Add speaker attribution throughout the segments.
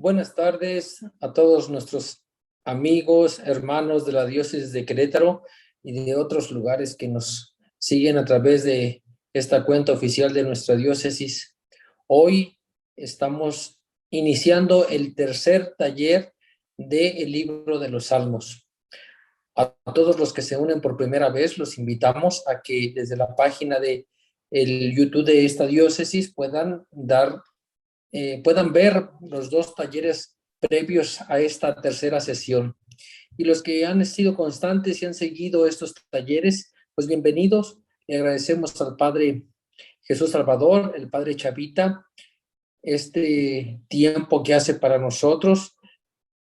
Speaker 1: Buenas tardes a todos nuestros amigos, hermanos de la diócesis de Querétaro y de otros lugares que nos siguen a través de esta cuenta oficial de nuestra diócesis. Hoy estamos iniciando el tercer taller del libro de los Salmos. A todos los que se unen por primera vez, los invitamos a que desde la página de el YouTube de esta diócesis puedan ver los dos talleres previos a esta tercera sesión. Y los que han sido constantes y han seguido estos talleres, pues bienvenidos. Le agradecemos al Padre Jesús Salvador, el Padre Chavita, este tiempo que hace para nosotros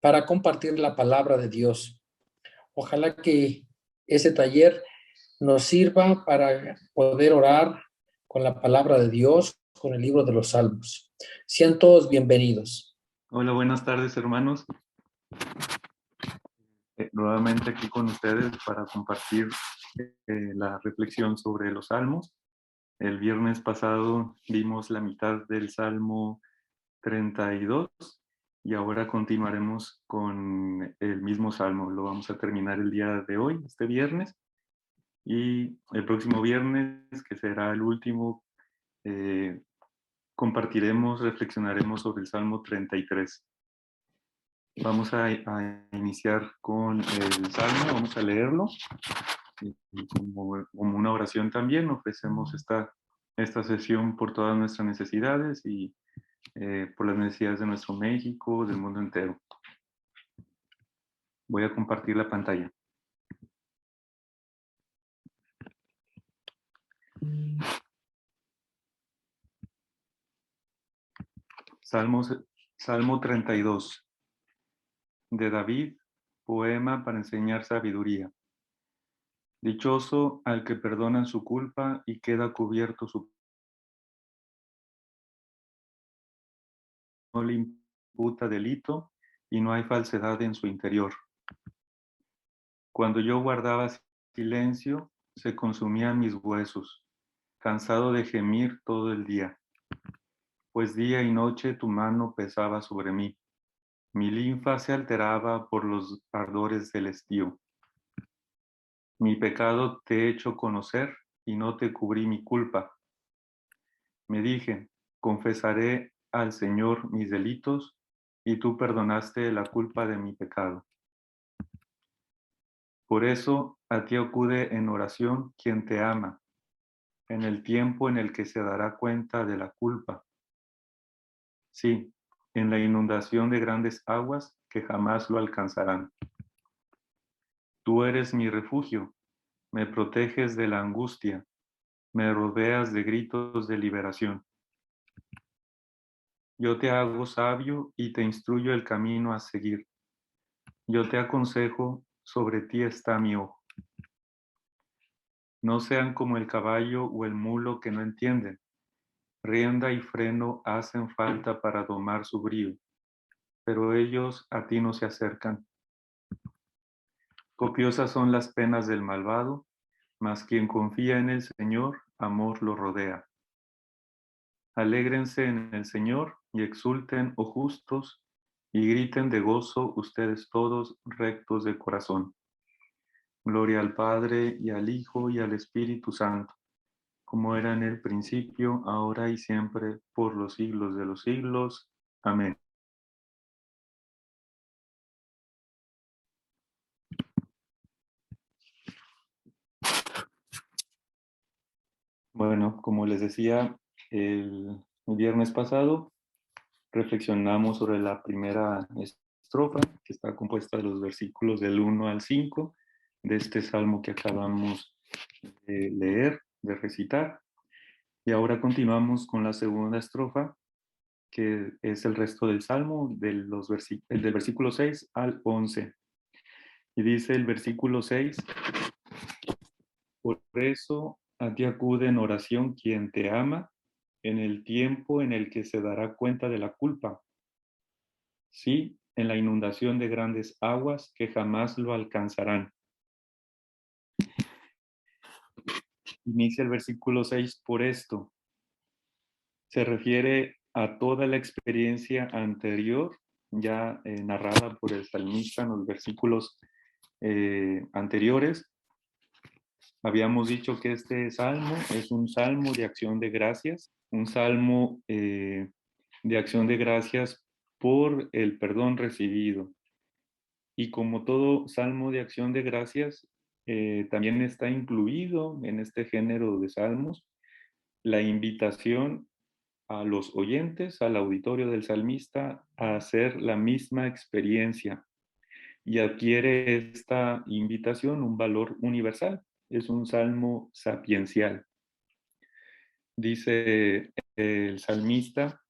Speaker 1: para compartir la palabra de Dios. Ojalá que ese taller nos sirva para poder orar con la palabra de Dios, con el libro de los Salmos. Sean todos bienvenidos.
Speaker 2: Hola, buenas tardes, hermanos. Nuevamente aquí con ustedes para compartir la reflexión sobre los Salmos. El viernes pasado vimos la mitad del Salmo 32 y ahora continuaremos con el mismo Salmo. Lo vamos a terminar el día de hoy, este viernes, y el próximo viernes, que será el último, reflexionaremos sobre el Salmo 33. Vamos a iniciar con el Salmo, vamos a leerlo. Y como una oración también ofrecemos esta sesión por todas nuestras necesidades y por las necesidades de nuestro México, del mundo entero. Voy a compartir la pantalla. Salmo 32. De David, poema para enseñar sabiduría. Dichoso al que perdonan su culpa y queda cubierto su no le imputa delito y no hay falsedad en su interior. Cuando yo guardaba silencio, se consumían mis huesos, cansado de gemir todo el día. Pues día y noche tu mano pesaba sobre mí. Mi linfa se alteraba por los ardores del estío. Mi pecado te he hecho conocer y no te cubrí mi culpa. Me dije, confesaré al Señor mis delitos y tú perdonaste la culpa de mi pecado. Por eso a ti acude en oración quien te ama, en el tiempo en el que se dará cuenta de la culpa. Sí, en la inundación de grandes aguas que jamás lo alcanzarán. Tú eres mi refugio, me proteges de la angustia, me rodeas de gritos de liberación. Yo te hago sabio y te instruyo el camino a seguir. Yo te aconsejo, sobre ti está mi ojo. No sean como el caballo o el mulo que no entienden. Rienda y freno hacen falta para domar su brío, pero ellos a ti no se acercan. Copiosas son las penas del malvado, mas quien confía en el Señor, amor lo rodea. Alégrense en el Señor y exulten, oh justos, y griten de gozo ustedes todos rectos de corazón. Gloria al Padre, y al Hijo, y al Espíritu Santo, como era en el principio, ahora y siempre, por los siglos de los siglos. Amén. Bueno, como les decía, el viernes pasado reflexionamos sobre la primera estrofa, que está compuesta de los versículos del 1 al 5 de este salmo que acabamos de leer, de recitar. Y ahora continuamos con la segunda estrofa, que es el resto del salmo, del versículo 6 al 11. Y dice el versículo 6, por eso a ti acude en oración quien te ama, en el tiempo en el que se dará cuenta de la culpa. Sí, en la inundación de grandes aguas que jamás lo alcanzarán. Inicia el versículo 6 por esto. Se refiere a toda la experiencia anterior ya narrada por el salmista en los versículos anteriores. Habíamos dicho que este salmo es un salmo de acción de gracias, un salmo de acción de gracias por el perdón recibido. Y como todo salmo de acción de gracias, también está incluido en este género de salmos la invitación a los oyentes, al auditorio del salmista, a hacer la misma experiencia. Y adquiere esta invitación un valor universal. Es un salmo sapiencial. Dice el salmista,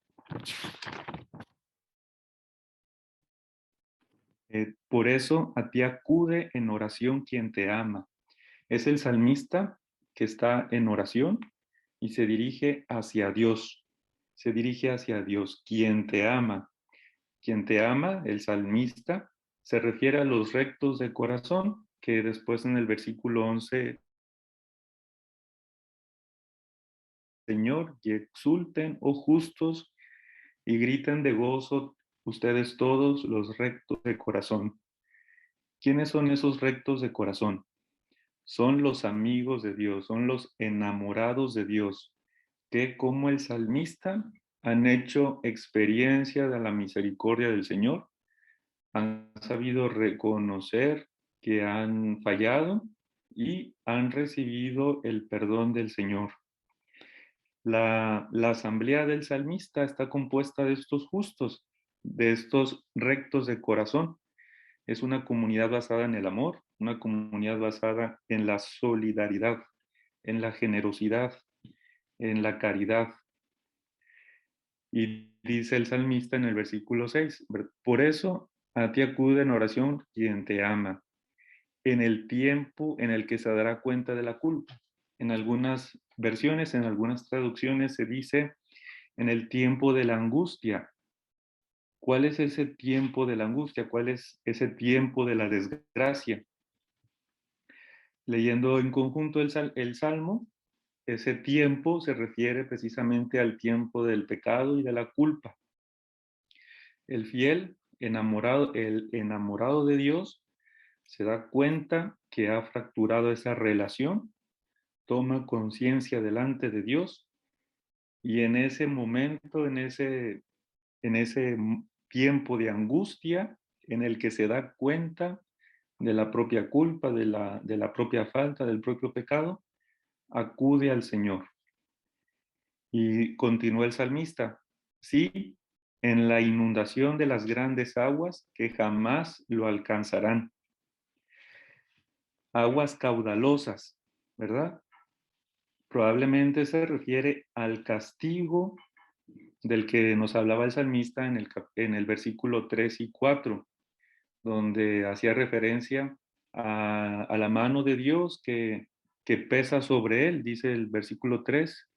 Speaker 2: por eso a ti acude en oración quien te ama. Es el salmista que está en oración y se dirige hacia Dios. Se dirige hacia Dios, quien te ama. Quien te ama, el salmista, se refiere a los rectos de corazón, que después en el versículo 11, Señor, y exulten, oh justos, y griten de gozo ustedes todos los rectos de corazón. ¿Quiénes son esos rectos de corazón? Son los amigos de Dios, son los enamorados de Dios, que como el salmista han hecho experiencia de la misericordia del Señor, han sabido reconocer que han fallado y han recibido el perdón del Señor. La asamblea del salmista está compuesta de estos justos, de estos rectos de corazón. Es una comunidad basada en el amor, una comunidad basada en la solidaridad, en la generosidad, en la caridad. Y dice el salmista en el versículo 6, por eso a ti acude en oración quien te ama, en el tiempo en el que se dará cuenta de la culpa. En algunas versiones, en algunas traducciones se dice en el tiempo de la angustia. ¿Cuál es ese tiempo de la angustia? ¿Cuál es ese tiempo de la desgracia? Leyendo en conjunto el Salmo, ese tiempo se refiere precisamente al tiempo del pecado y de la culpa. El fiel, el enamorado de Dios, se da cuenta que ha fracturado esa relación, toma conciencia delante de Dios y en ese momento, en ese tiempo de angustia en el que se da cuenta de la propia culpa, de la propia falta, del propio pecado, acude al Señor. Y continúa el salmista, sí, en la inundación de las grandes aguas que jamás lo alcanzarán. Aguas caudalosas, ¿verdad? Probablemente se refiere al castigo del que nos hablaba el salmista en el versículo 3 y 4, donde hacía referencia a la mano de Dios que pesa sobre él, dice el versículo 3.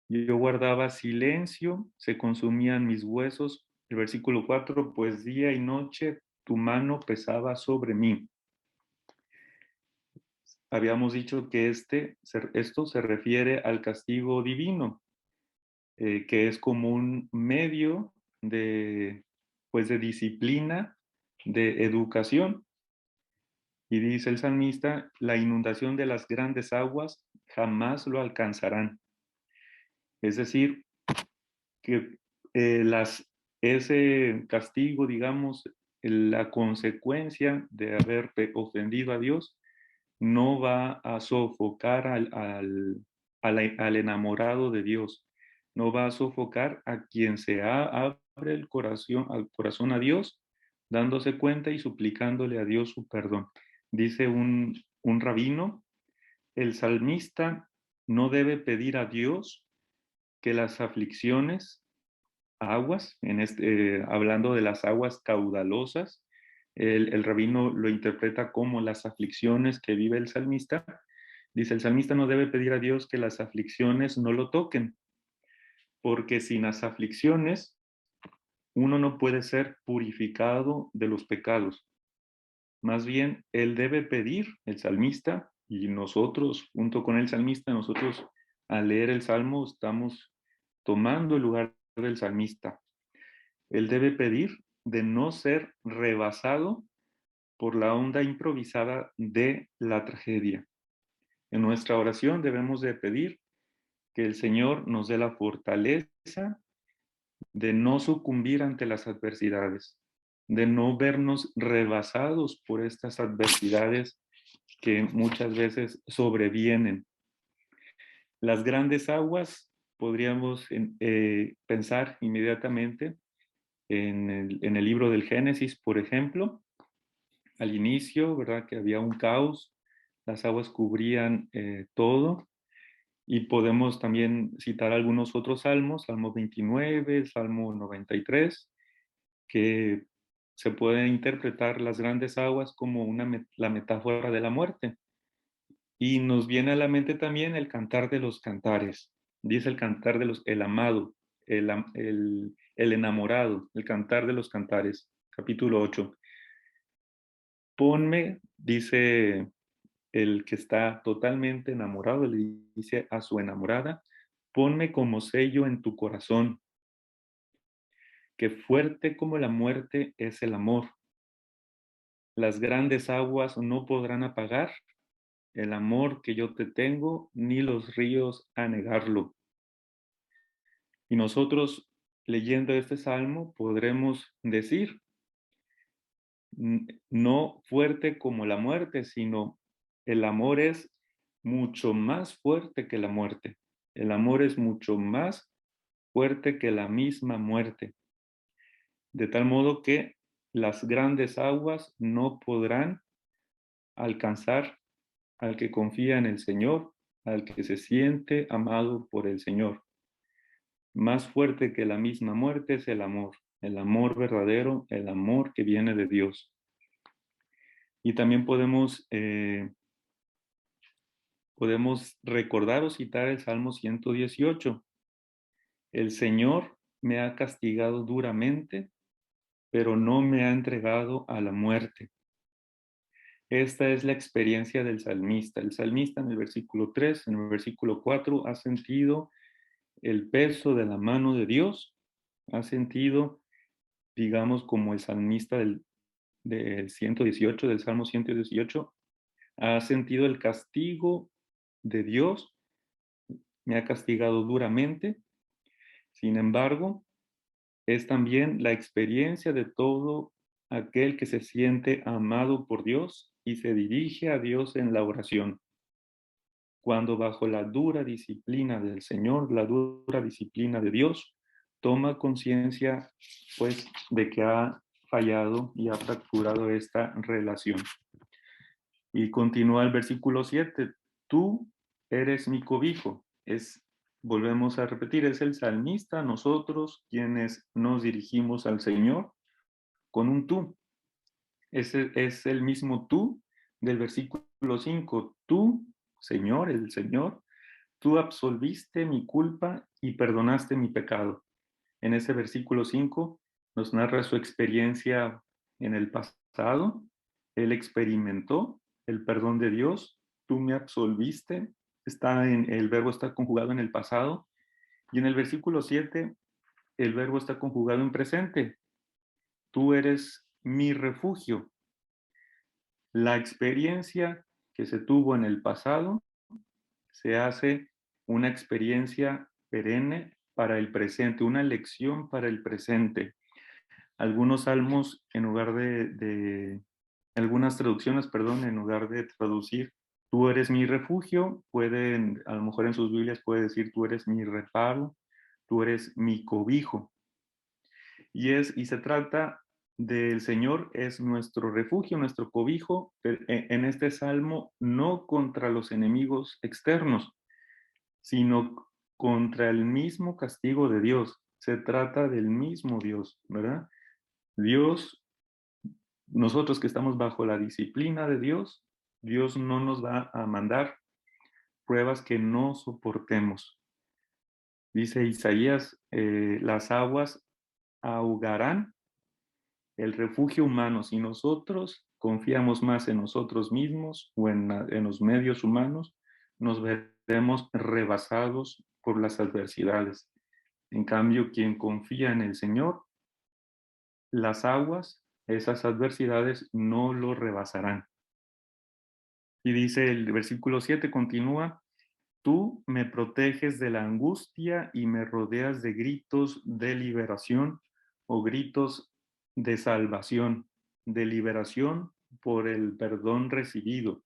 Speaker 2: Yo guardaba silencio, se consumían mis huesos. El versículo 4, pues día y noche tu mano pesaba sobre mí. Habíamos dicho que esto se refiere al castigo divino, que es como un medio de disciplina, de educación. Y dice el salmista, la inundación de las grandes aguas jamás lo alcanzarán. Es decir, que ese castigo, digamos, la consecuencia de haber ofendido a Dios, no va a sofocar al enamorado de Dios, no va a sofocar a quien abre al corazón a Dios, dándose cuenta y suplicándole a Dios su perdón. Dice un rabino, el salmista no debe pedir a Dios que las aflicciones, aguas, hablando de las aguas caudalosas, el rabino lo interpreta como las aflicciones que vive el salmista. Dice, el salmista no debe pedir a Dios que las aflicciones no lo toquen, porque sin las aflicciones uno no puede ser purificado de los pecados. Más bien, él debe pedir, el salmista, y nosotros, junto con el salmista, nosotros al leer el salmo estamos tomando el lugar del salmista. Él debe pedir de no ser rebasado por la onda improvisada de la tragedia. En nuestra oración debemos de pedir que el Señor nos dé la fortaleza de no sucumbir ante las adversidades, de no vernos rebasados por estas adversidades que muchas veces sobrevienen. Las grandes aguas, podríamos pensar inmediatamente en el libro del Génesis, por ejemplo, al inicio, ¿verdad? Que había un caos, las aguas cubrían todo, y podemos también citar algunos otros salmos, Salmo 29, Salmo 93, que se pueden interpretar las grandes aguas como la metáfora de la muerte. Y nos viene a la mente también el cantar de los cantares. Dice el cantar de el amado, el enamorado, el cantar de los cantares, capítulo 8. Ponme, dice el que está totalmente enamorado, le dice a su enamorada, ponme como sello en tu corazón, que fuerte como la muerte es el amor. Las grandes aguas no podrán apagar el amor que yo te tengo, ni los ríos anegarlo. Y nosotros, leyendo este salmo, podremos decir, no fuerte como la muerte, sino el amor es mucho más fuerte que la muerte. El amor es mucho más fuerte que la misma muerte. De tal modo que las grandes aguas no podrán alcanzar al que confía en el Señor, al que se siente amado por el Señor. Más fuerte que la misma muerte es el amor verdadero, el amor que viene de Dios. Y también podemos recordar o citar el Salmo 118. El Señor me ha castigado duramente, pero no me ha entregado a la muerte. Esta es la experiencia del salmista. El salmista en el versículo 3, en el versículo 4, ha sentido el peso de la mano de Dios, ha sentido, digamos, como el salmista del 118, del Salmo 118, ha sentido el castigo de Dios, me ha castigado duramente. Sin embargo, es también la experiencia de todo aquel que se siente amado por Dios y se dirige a Dios en la oración. Cuando bajo la dura disciplina del Señor, la dura disciplina de Dios, toma conciencia pues de que ha fallado y ha fracturado esta relación. Y continúa el versículo 7, tú eres mi cobijo. Volvemos a repetir, es el salmista, nosotros quienes nos dirigimos al Señor con un tú. Ese es el mismo tú del versículo 5. Tú, Señor, el Señor, tú absolviste mi culpa y perdonaste mi pecado. En ese versículo 5 nos narra su experiencia en el pasado. Él experimentó el perdón de Dios. Tú me absolviste. El verbo está conjugado en el pasado. Y en el versículo 7, el verbo está conjugado en presente. Tú eres mi refugio. La experiencia que se tuvo en el pasado se hace una experiencia perenne para el presente, una lección para el presente. Algunos salmos, algunas traducciones, perdón, en lugar de traducir, tú eres mi refugio, a lo mejor en sus Biblias puede decir, tú eres mi reparo, tú eres mi cobijo. Y se trata del Señor, es nuestro refugio, nuestro cobijo, en este salmo, no contra los enemigos externos, sino contra el mismo castigo de Dios. Se trata del mismo Dios, ¿verdad? Dios, nosotros que estamos bajo la disciplina de Dios, Dios no nos va a mandar pruebas que no soportemos. Dice Isaías, las aguas ahogarán el refugio humano. Si nosotros confiamos más en nosotros mismos o en los medios humanos, nos veremos rebasados por las adversidades. En cambio, quien confía en el Señor las aguas, esas adversidades, no lo rebasarán. Y dice el versículo 7, continúa, tú me proteges de la angustia y me rodeas de gritos de liberación o gritos de salvación, de liberación por el perdón recibido.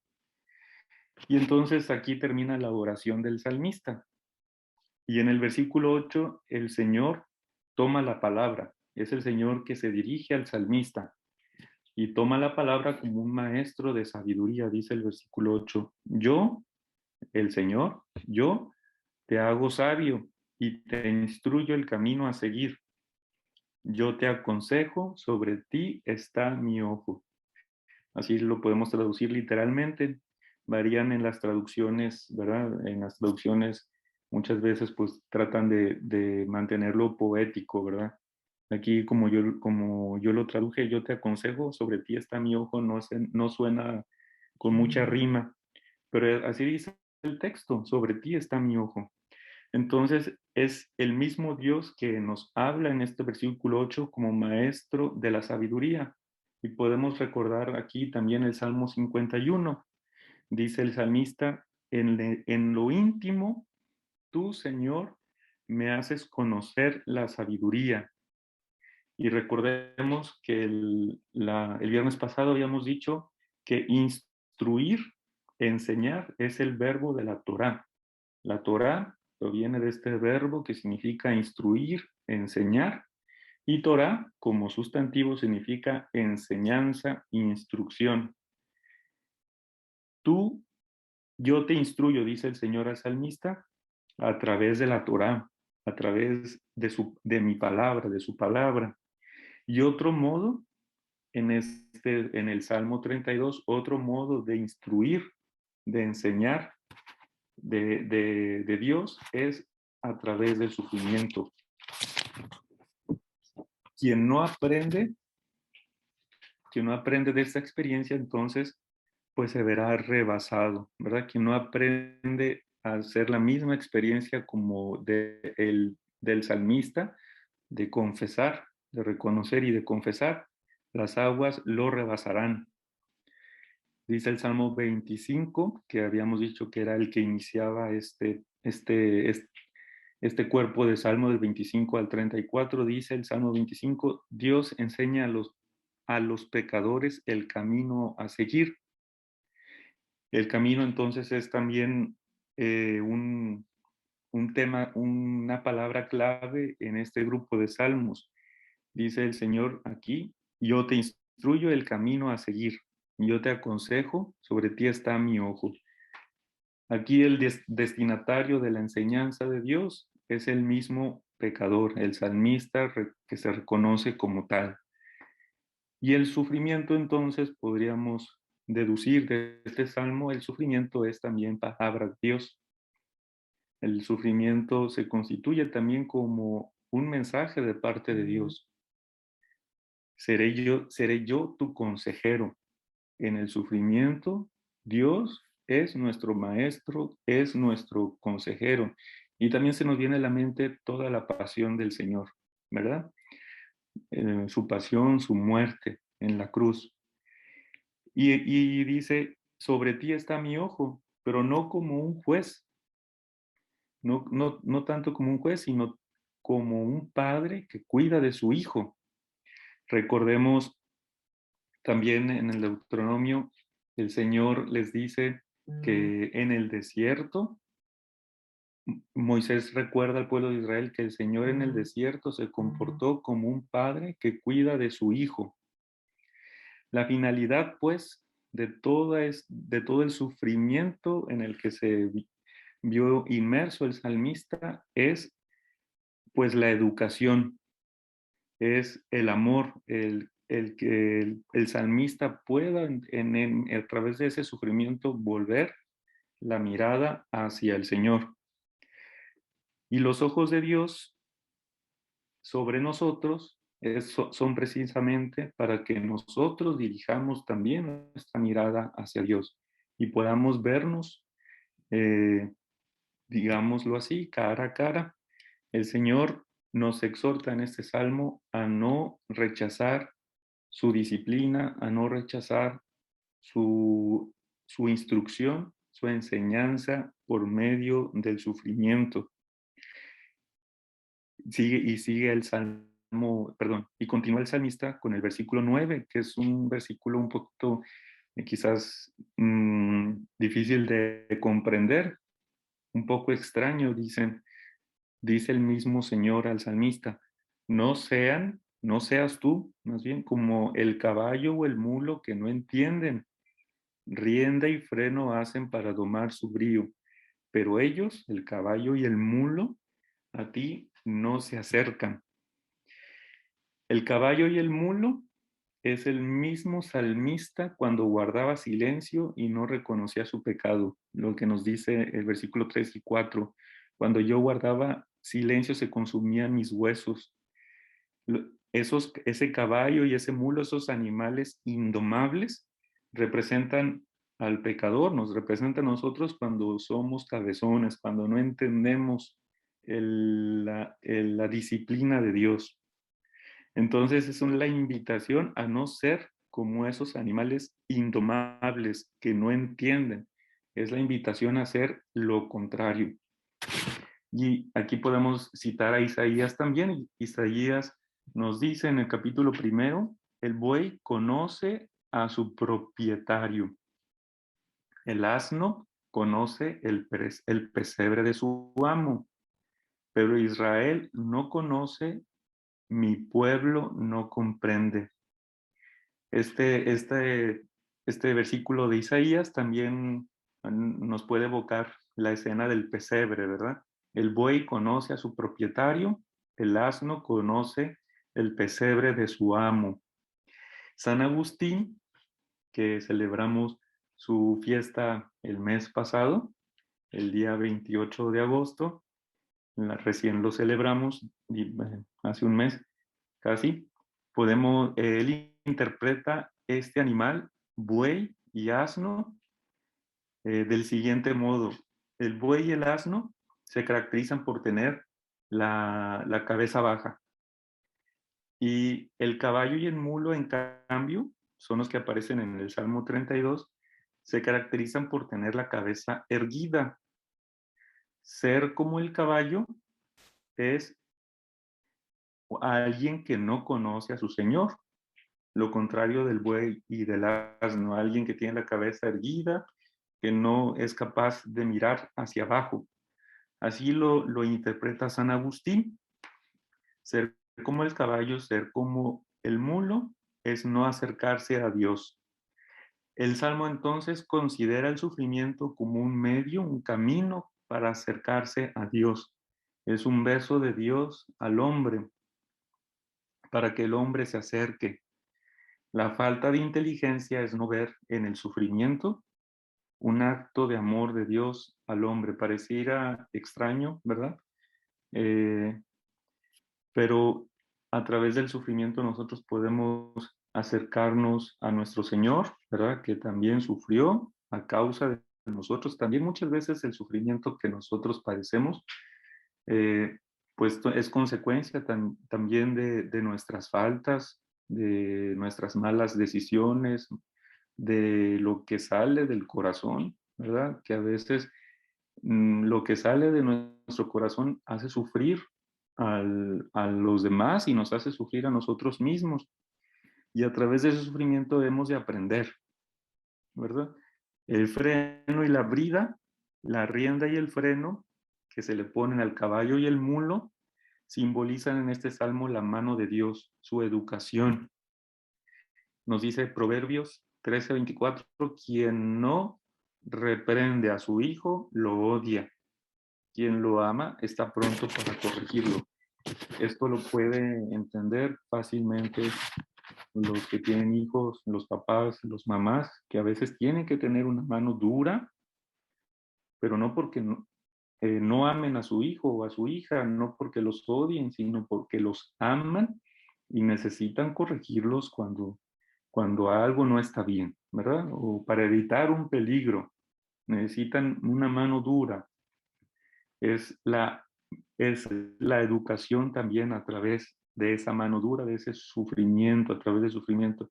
Speaker 2: Y entonces aquí termina la oración del salmista. Y en el versículo 8, el Señor toma la palabra. Es el Señor que se dirige al salmista y toma la palabra como un maestro de sabiduría, dice el versículo 8. Yo, el Señor, yo te hago sabio y te instruyo el camino a seguir. Yo te aconsejo, sobre ti está mi ojo. Así lo podemos traducir literalmente. Varían en las traducciones, ¿verdad? En las traducciones muchas veces pues tratan de mantenerlo poético, ¿verdad? Aquí como yo lo traduje, yo te aconsejo, sobre ti está mi ojo, no suena con mucha rima, pero así dice el texto, sobre ti está mi ojo. Entonces es el mismo Dios que nos habla en este versículo 8 como maestro de la sabiduría. Y podemos recordar aquí también el Salmo 51. Dice el salmista, en lo íntimo, tú, Señor, me haces conocer la sabiduría. Y recordemos que el viernes pasado habíamos dicho que instruir, enseñar, es el verbo de la Torá. La Torá proviene de este verbo que significa instruir, enseñar, y Torá como sustantivo significa enseñanza, instrucción. Tú, yo te instruyo, dice el Señor al salmista, a través de la Torá, a través de mi palabra, de su palabra. Y otro modo, en el Salmo 32, otro modo de instruir, de enseñar de Dios es a través del sufrimiento. Quien no aprende, quien no aprende de esta experiencia, entonces, pues se verá rebasado, ¿verdad? Quien no aprende a hacer la misma experiencia como del salmista, de confesar, de reconocer y de confesar, las aguas lo rebasarán. Dice el Salmo 25, que habíamos dicho que era el que iniciaba este cuerpo de Salmo del 25 al 34, dice el Salmo 25, Dios enseña a los pecadores el camino a seguir. El camino entonces es también un tema, una palabra clave en este grupo de salmos. Dice el Señor aquí, yo te instruyo el camino a seguir, yo te aconsejo, sobre ti está mi ojo. Aquí el destinatario de la enseñanza de Dios es el mismo pecador, el salmista que se reconoce como tal. Y el sufrimiento entonces podríamos deducir de este salmo, el sufrimiento es también palabra de Dios. El sufrimiento se constituye también como un mensaje de parte de Dios. Seré yo tu consejero. En el sufrimiento, Dios es nuestro maestro, es nuestro consejero. Y también se nos viene a la mente toda la pasión del Señor, ¿verdad? Su pasión, su muerte en la cruz. Y dice, sobre ti está mi ojo, pero no como un juez, no tanto como un juez, sino como un padre que cuida de su hijo. Recordemos también en el Deuteronomio, el Señor les dice que en el desierto, Moisés recuerda al pueblo de Israel que el Señor en el desierto se comportó como un padre que cuida de su hijo. La finalidad, pues, de todo el sufrimiento en el que se vio inmerso el salmista es, pues, la educación, es el amor, el que el salmista pueda a través de ese sufrimiento volver la mirada hacia el Señor. Y los ojos de Dios sobre nosotros son precisamente para que nosotros dirijamos también nuestra mirada hacia Dios y podamos vernos, digámoslo así, cara a cara. El Señor nos exhorta en este salmo a no rechazar su disciplina, a no rechazar su instrucción, su enseñanza por medio del sufrimiento. Sigue el salmo, perdón, y continúa el salmista con el versículo 9, que es un versículo un poquito quizás difícil de comprender, un poco extraño. Dice el mismo Señor al salmista: no seas tú, más bien, como el caballo o el mulo que no entienden, rienda y freno hacen para domar su brío, pero ellos, el caballo y el mulo, a ti no se acercan. El caballo y el mulo es el mismo salmista cuando guardaba silencio y no reconocía su pecado, lo que nos dice el versículo 3 y 4. Cuando yo guardaba silencio se consumían mis huesos. Ese caballo y ese mulo, esos animales indomables, representan al pecador, nos representan a nosotros cuando somos cabezones, cuando no entendemos la disciplina de Dios. Entonces es la invitación a no ser como esos animales indomables que no entienden. Es la invitación a hacer lo contrario. Y aquí podemos citar a Isaías también. Isaías nos dice en el capítulo 1, el buey conoce a su propietario. El asno conoce el pesebre de su amo. Pero Israel no conoce, mi pueblo no comprende. Este versículo de Isaías también nos puede evocar la escena del pesebre, ¿verdad? El buey conoce a su propietario, el asno conoce el pesebre de su amo. San Agustín, que celebramos su fiesta el mes pasado, el día 28 de agosto, recién lo celebramos hace un mes casi, él interpreta este animal, buey y asno, del siguiente modo. El buey y el asno se caracterizan por tener la cabeza baja. Y el caballo y el mulo, en cambio, son los que aparecen en el Salmo 32, se caracterizan por tener la cabeza erguida. Ser como el caballo es alguien que no conoce a su señor. Lo contrario del buey y del asno, alguien que tiene la cabeza erguida, que no es capaz de mirar hacia abajo. Así lo interpreta San Agustín. Ser como el caballo, ser como el mulo, es no acercarse a Dios. El Salmo entonces considera el sufrimiento como un medio, un camino para acercarse a Dios. Es un beso de Dios al hombre, para que el hombre se acerque. La falta de inteligencia es no ver en el sufrimiento un acto de amor de Dios al hombre. Pareciera extraño, ¿verdad? Pero a través del sufrimiento nosotros podemos acercarnos a nuestro Señor, ¿verdad? Que también sufrió a causa de nosotros. También muchas veces el sufrimiento que nosotros padecemos, pues es consecuencia también de nuestras faltas, de nuestras malas decisiones, de lo que sale del corazón, ¿verdad? Que a veces lo que sale de nuestro corazón hace sufrir a los demás y nos hace sufrir a nosotros mismos. Y a través de ese sufrimiento debemos de aprender, ¿verdad? El freno y la brida, la rienda y el freno que se le ponen al caballo y el mulo, simbolizan en este salmo la mano de Dios, su educación. Nos dice Proverbios 13:24, quien no reprende a su hijo, lo odia. Quien lo ama está pronto para corregirlo. Esto lo puede entender fácilmente los que tienen hijos, los papás, los mamás, que a veces tienen que tener una mano dura, pero no porque no amen a su hijo o a su hija, no porque los odien, sino porque los aman y necesitan corregirlos cuando algo no está bien, ¿verdad? O para evitar un peligro, necesitan una mano dura. Es es la educación también a través de esa mano dura, de ese sufrimiento, a través del sufrimiento.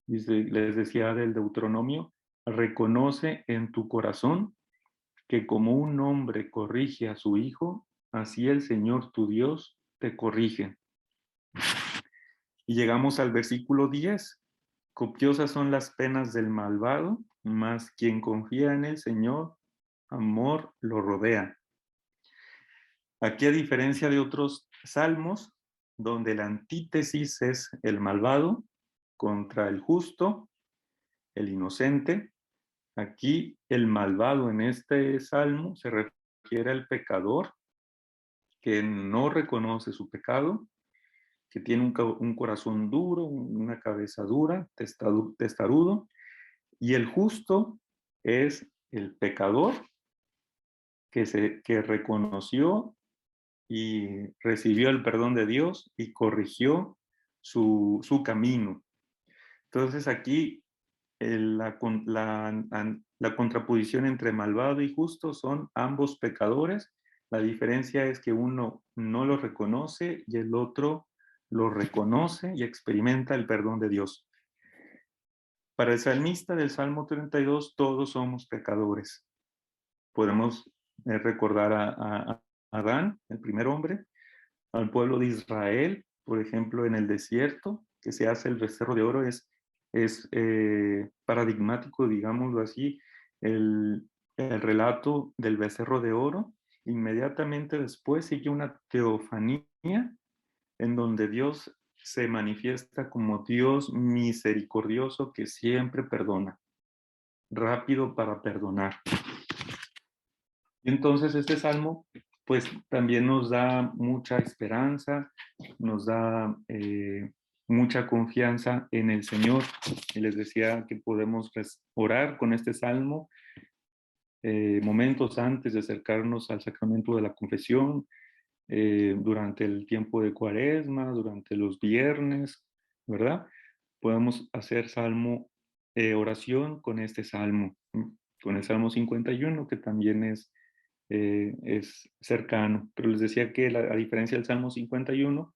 Speaker 2: Dice, les decía del Deuteronomio, reconoce en tu corazón que como un hombre corrige a su hijo, así el Señor tu Dios te corrige. Y llegamos al versículo 10. Copiosas son las penas del malvado, mas quien confía en el Señor, amor lo rodea. Aquí, a diferencia de otros salmos, donde la antítesis es el malvado contra el justo, el inocente, aquí el malvado en este salmo se refiere al pecador que no reconoce su pecado, que tiene un corazón duro, una cabeza dura, testarudo, y el justo es el pecador que reconoció y recibió el perdón de Dios y corrigió su camino. Entonces aquí la contraposición entre malvado y justo son ambos pecadores. La diferencia es que uno no lo reconoce y el otro lo reconoce y experimenta el perdón de Dios. Para el salmista del Salmo 32, todos somos pecadores. Podemos recordar a Adán, el primer hombre, al pueblo de Israel, por ejemplo, en el desierto, que se hace el becerro de oro, es paradigmático, digámoslo así, el relato del becerro de oro. Inmediatamente después sigue una teofanía en donde Dios se manifiesta como Dios misericordioso que siempre perdona, rápido para perdonar. Y entonces este salmo pues también nos da mucha esperanza, nos da mucha confianza en el Señor. Y les decía que podemos orar con este salmo momentos antes de acercarnos al sacramento de la confesión, durante el tiempo de Cuaresma, durante los viernes, ¿verdad? Podemos hacer oración con este salmo, con el Salmo 51, que también es cercano. Pero les decía que a diferencia del Salmo 51,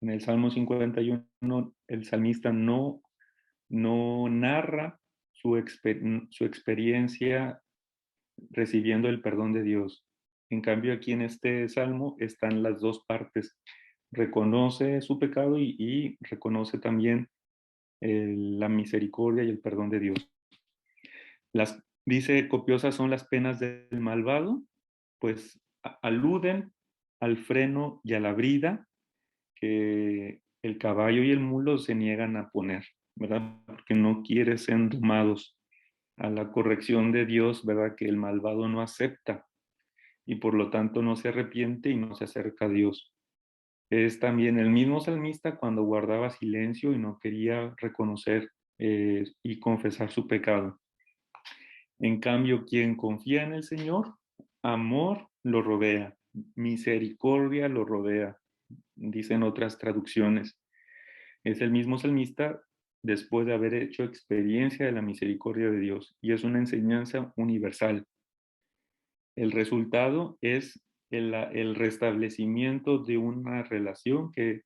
Speaker 2: en el Salmo 51 el salmista no narra su experiencia recibiendo el perdón de Dios. En cambio, aquí en este salmo están las dos partes. Reconoce su pecado y reconoce también la misericordia y el perdón de Dios. Dice, copiosas son las penas del malvado, pues aluden al freno y a la brida que el caballo y el mulo se niegan a poner, ¿verdad? Porque no quieren ser domados a la corrección de Dios, ¿verdad? Que el malvado no acepta y por lo tanto no se arrepiente y no se acerca a Dios. Es también el mismo salmista cuando guardaba silencio y no quería reconocer y confesar su pecado. En cambio, quien confía en el Señor, amor lo rodea, misericordia lo rodea, dicen otras traducciones. Es el mismo salmista después de haber hecho experiencia de la misericordia de Dios y es una enseñanza universal. El resultado es el restablecimiento de una relación que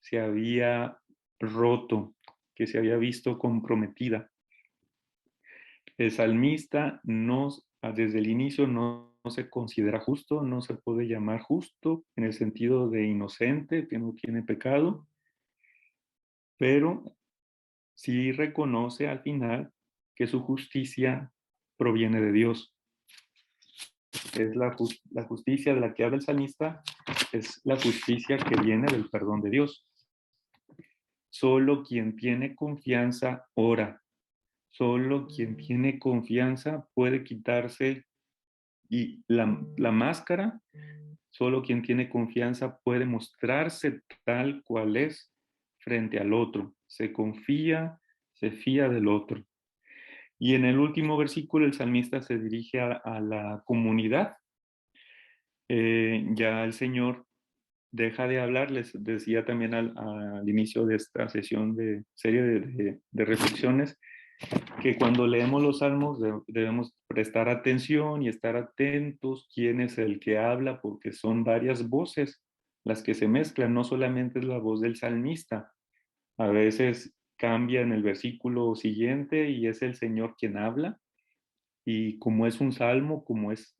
Speaker 2: se había roto, que se había visto comprometida. El salmista desde el inicio no se considera justo, no se puede llamar justo en el sentido de inocente, que no tiene pecado, pero sí reconoce al final que su justicia proviene de Dios. Es la justicia de la que habla el salmista, es la justicia que viene del perdón de Dios. Solo quien tiene confianza ora. Solo quien tiene confianza puede quitarse y la máscara. Solo quien tiene confianza puede mostrarse tal cual es frente al otro. Se confía, se fía del otro. Y en el último versículo el salmista se dirige a la comunidad. Ya el Señor deja de hablar, les decía también al inicio de esta sesión de serie de reflexiones, que cuando leemos los salmos debemos prestar atención y estar atentos quién es el que habla, porque son varias voces las que se mezclan, no solamente es la voz del salmista. A veces cambia en el versículo siguiente y es el Señor quien habla, y como es un salmo, como es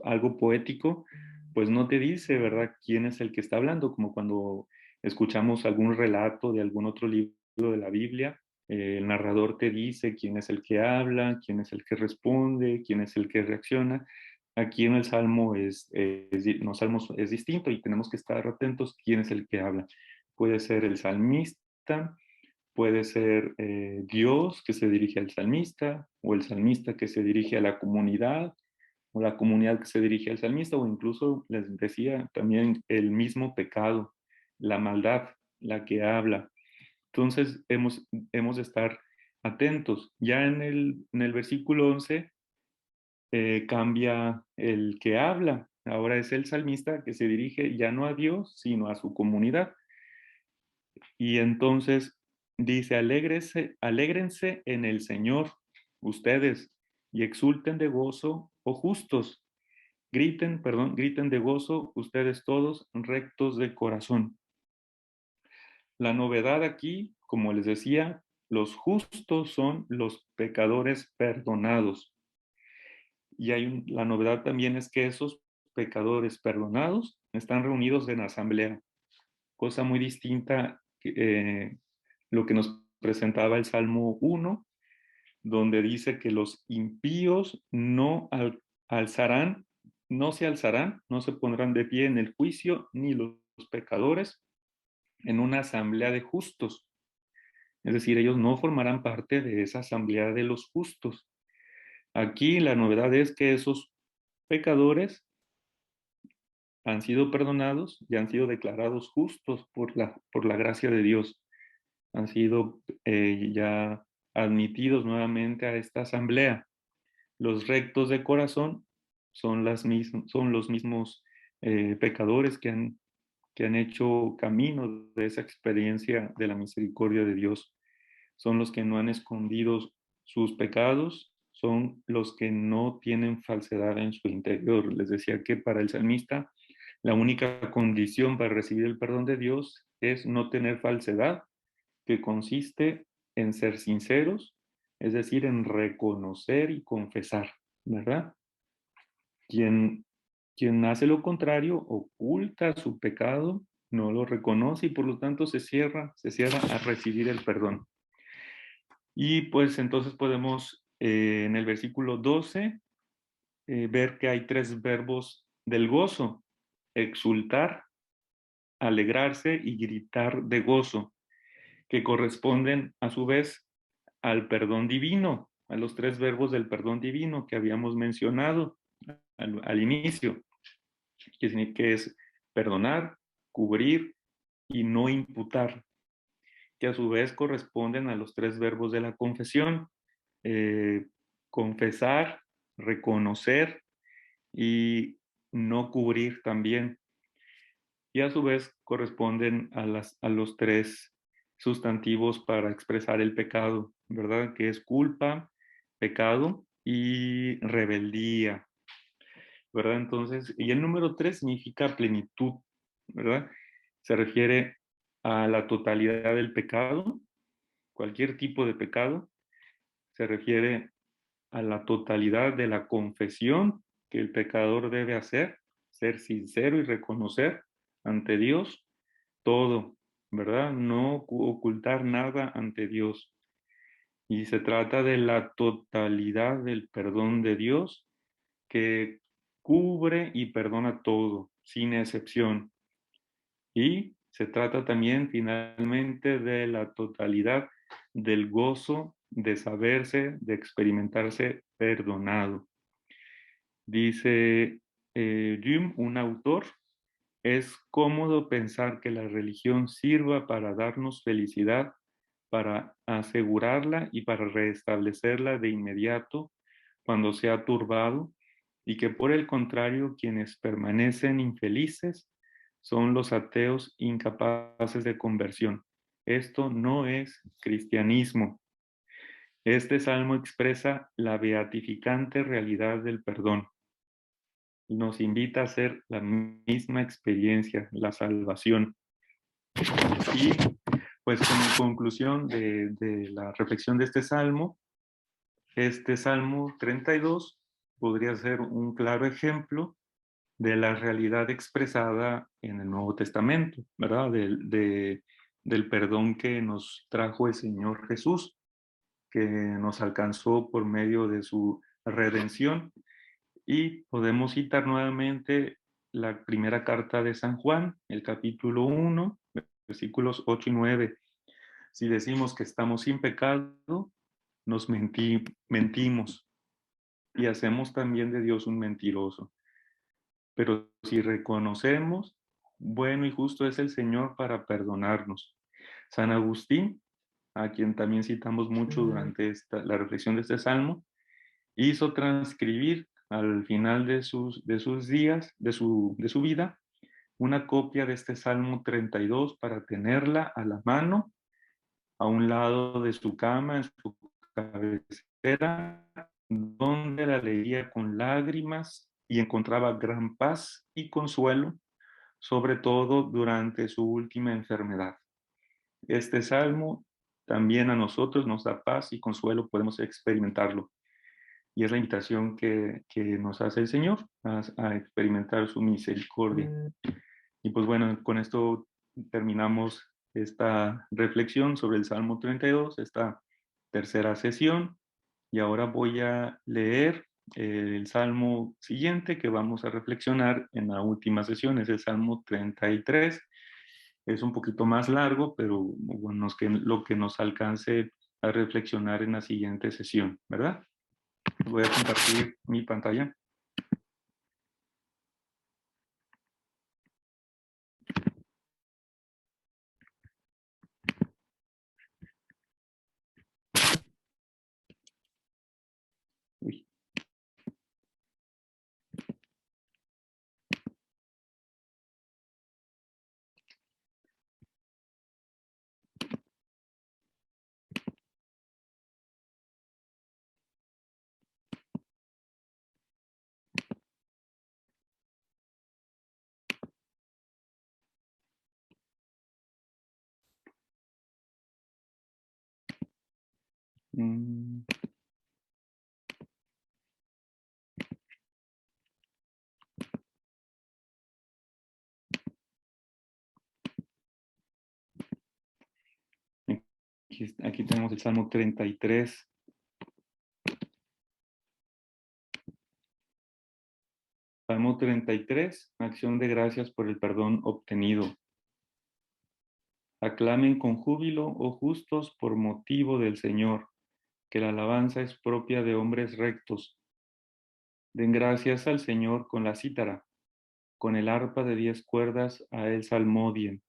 Speaker 2: algo poético, pues no te dice, ¿verdad?, quién es el que está hablando, como cuando escuchamos algún relato de algún otro libro de la Biblia, el narrador te dice quién es el que habla, quién es el que responde, quién es el que reacciona. Aquí en el Salmo en los Salmos es distinto y tenemos que estar atentos quién es el que habla. Puede ser el salmista, puede ser Dios que se dirige al salmista, o el salmista que se dirige a la comunidad, o la comunidad que se dirige al salmista, o incluso, les decía, también el mismo pecado, la maldad, la que habla. Entonces, hemos de estar atentos. Ya en el versículo 11 cambia el que habla. Ahora es el salmista que se dirige ya no a Dios, sino a su comunidad. Y entonces dice, alégrense en el Señor, ustedes, y exulten de gozo, oh justos. Griten de gozo, ustedes todos, rectos de corazón. La novedad aquí, como les decía, los justos son los pecadores perdonados. Y la novedad también es que esos pecadores perdonados están reunidos en asamblea, cosa muy distinta lo que nos presentaba el Salmo 1, donde dice que los impíos alzarán, no se alzarán, no se pondrán de pie en el juicio, ni los pecadores en una asamblea de justos. Es decir, ellos no formarán parte de esa asamblea de los justos. Aquí la novedad es que esos pecadores han sido perdonados y han sido declarados justos por la gracia de Dios. Han sido ya admitidos nuevamente a esta asamblea. Los rectos de corazón son los mismos pecadores que han hecho camino de esa experiencia de la misericordia de Dios. Son los que no han escondido sus pecados, son los que no tienen falsedad en su interior. Les decía que para el salmista la única condición para recibir el perdón de Dios es no tener falsedad, que consiste en ser sinceros, es decir, en reconocer y confesar, ¿verdad? Quien, quien hace lo contrario oculta su pecado, no lo reconoce y por lo tanto se cierra a recibir el perdón. Y pues entonces podemos en el versículo 12 ver que hay tres verbos del gozo: exultar, alegrarse y gritar de gozo, que corresponden a su vez al perdón divino, a los tres verbos del perdón divino que habíamos mencionado al inicio, que es perdonar, cubrir y no imputar, que a su vez corresponden a los tres verbos de la confesión: eh, confesar, reconocer y no cubrir también. Y a su vez corresponden a los tres sustantivos para expresar el pecado, ¿verdad? Que es culpa, pecado y rebeldía, ¿verdad? Entonces, y el número 3 significa plenitud, ¿verdad? Se refiere a la totalidad del pecado, cualquier tipo de pecado. Se refiere a la totalidad de la confesión que el pecador debe hacer, ser sincero y reconocer ante Dios todo, ¿verdad? No ocultar nada ante Dios. Y se trata de la totalidad del perdón de Dios, que cubre y perdona todo, sin excepción. Y se trata también finalmente de la totalidad del gozo de saberse, de experimentarse perdonado. Dice Jim, un autor: es cómodo pensar que la religión sirva para darnos felicidad, para asegurarla y para restablecerla de inmediato cuando se ha turbado, y que por el contrario quienes permanecen infelices son los ateos incapaces de conversión. Esto no es cristianismo. Este salmo expresa la beatificante realidad del perdón. Nos invita a hacer la misma experiencia, la salvación. Y pues como conclusión de la reflexión de este salmo 32 podría ser un claro ejemplo de la realidad expresada en el Nuevo Testamento, ¿verdad? Del perdón que nos trajo el Señor Jesús, que nos alcanzó por medio de su redención. Y podemos citar nuevamente la primera carta de San Juan, el capítulo 1, versículos 8 y 9. Si decimos que estamos sin pecado, nos mentimos y hacemos también de Dios un mentiroso. Pero si reconocemos, bueno y justo es el Señor para perdonarnos. San Agustín, a quien también citamos mucho durante la reflexión de este salmo, hizo transcribir al final de sus días, de su vida, una copia de este Salmo 32 para tenerla a la mano, a un lado de su cama, en su cabecera, donde la leía con lágrimas y encontraba gran paz y consuelo, sobre todo durante su última enfermedad. Este salmo también a nosotros nos da paz y consuelo, podemos experimentarlo. Y es la invitación que nos hace el Señor a experimentar su misericordia. Y pues bueno, con esto terminamos esta reflexión sobre el Salmo 32, esta tercera sesión. Y ahora voy a leer el Salmo siguiente que vamos a reflexionar en la última sesión, es el Salmo 33. Es un poquito más largo, pero bueno, es que lo que nos alcance a reflexionar en la siguiente sesión, ¿verdad? Voy a compartir mi pantalla. Uy. Mm. Aquí tenemos el Salmo 33. Salmo 33, acción de gracias por el perdón obtenido. Aclamen con júbilo, oh justos, por motivo del Señor, que la alabanza es propia de hombres rectos. Den gracias al Señor con la cítara, con el arpa de 10 cuerdas a él salmodien.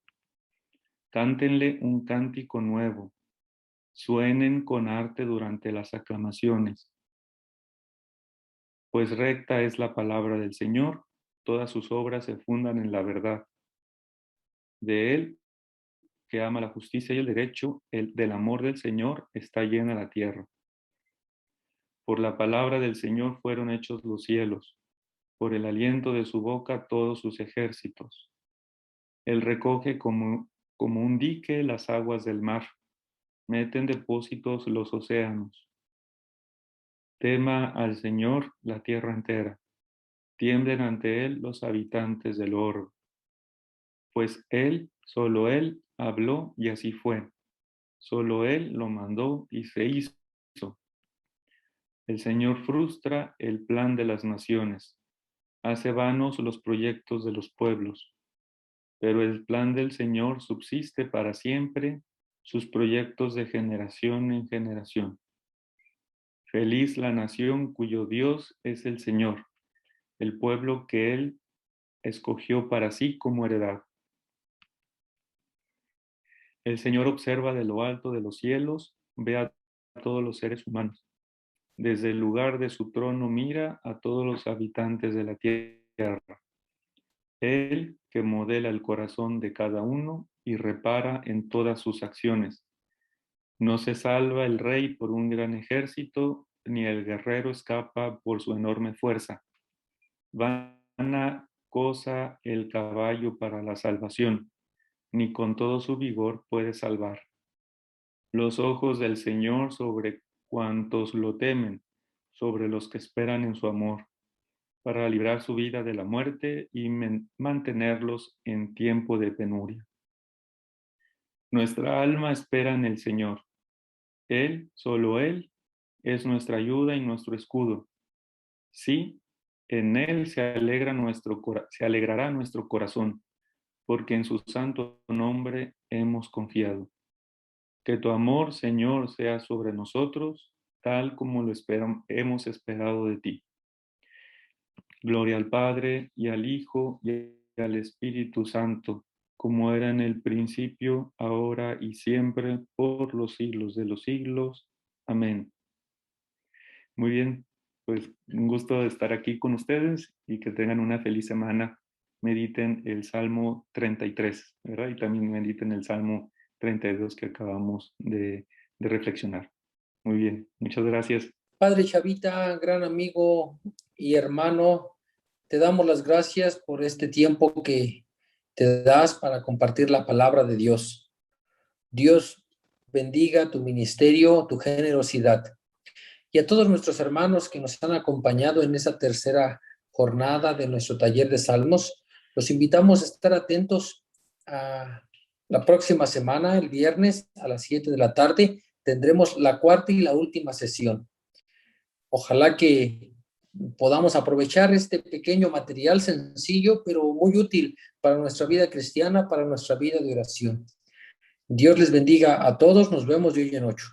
Speaker 2: Cántenle un cántico nuevo, suenen con arte durante las aclamaciones. Pues recta es la palabra del Señor, todas sus obras se fundan en la verdad. De él, que ama la justicia y el derecho, del amor del Señor está llena la tierra. Por la palabra del Señor fueron hechos los cielos, por el aliento de su boca todos sus ejércitos. Él recoge como un dique las aguas del mar, mete en depósitos los océanos. Tema al Señor la tierra entera, tiemblen ante él los habitantes del orbe. Pues él, solo él, habló y así fue. Solo él lo mandó y se hizo. El Señor frustra el plan de las naciones, hace vanos los proyectos de los pueblos, pero el plan del Señor subsiste para siempre, sus proyectos de generación en generación. Feliz la nación cuyo Dios es el Señor, el pueblo que Él escogió para sí como heredad. El Señor observa de lo alto de los cielos, ve a todos los seres humanos. Desde el lugar de su trono mira a todos los habitantes de la tierra. Él que modela el corazón de cada uno y repara en todas sus acciones. No se salva el rey por un gran ejército, ni el guerrero escapa por su enorme fuerza. Vana cosa el caballo para la salvación, ni con todo su vigor puede salvar. Los ojos del Señor sobre cuantos lo temen, sobre los que esperan en su amor, para librar su vida de la muerte y mantenerlos en tiempo de penuria. Nuestra alma espera en el Señor. Él, solo Él, es nuestra ayuda y nuestro escudo. Sí, en Él se alegrará nuestro corazón, porque en su santo nombre hemos confiado. Que tu amor, Señor, sea sobre nosotros, tal como hemos esperado de ti. Gloria al Padre, y al Hijo, y al Espíritu Santo, como era en el principio, ahora y siempre, por los siglos de los siglos. Amén. Muy bien, pues un gusto estar aquí con ustedes y que tengan una feliz semana. Mediten el Salmo 33, ¿verdad? Y también mediten el Salmo 32 que acabamos de reflexionar. Muy bien, muchas gracias.
Speaker 1: Padre Chavita, gran amigo y hermano, te damos las gracias por este tiempo que te das para compartir la palabra de Dios. Dios bendiga tu ministerio, tu generosidad. Y a todos nuestros hermanos que nos han acompañado en esa tercera jornada de nuestro taller de Salmos, los invitamos a estar atentos a la próxima semana, el viernes a las 7 de la tarde, tendremos la cuarta y la última sesión. Ojalá que podamos aprovechar este pequeño material sencillo, pero muy útil para nuestra vida cristiana, para nuestra vida de oración. Dios les bendiga a todos. Nos vemos de hoy en 8.